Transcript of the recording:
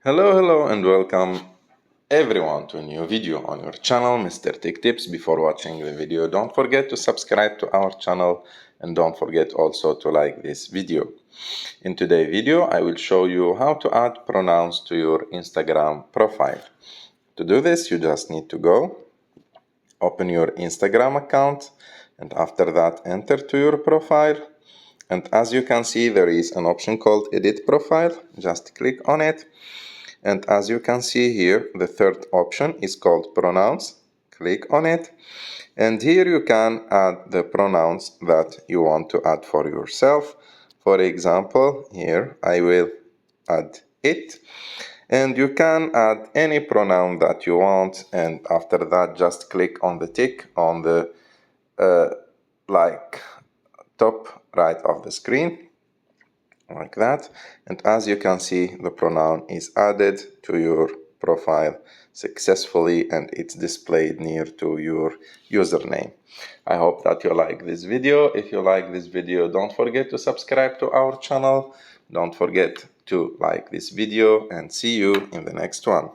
Hello and welcome everyone to a new video on your channel, Mr. Tech Tips. Before watching the video, don't forget to subscribe to our channel and don't forget also to like this video. In today's video, I will show you how to add pronouns to your Instagram profile. To do this, you just need to open your Instagram account, and after that enter to your profile. And as you can see, there is an option called Edit Profile. Just click on it. And as you can see here, the third option is called Pronouns. Click on it. And here you can add the pronouns that you want to add for yourself. For example, here I will add it. And you can add any pronoun that you want. And after that, just click on the tick on the top right of the screen, like that. And as you can see, the pronoun is added to your profile successfully and it's displayed near to your username. I hope that you like this video. If you like this video, don't forget to subscribe to our channel. Don't forget to like this video and see you in the next one.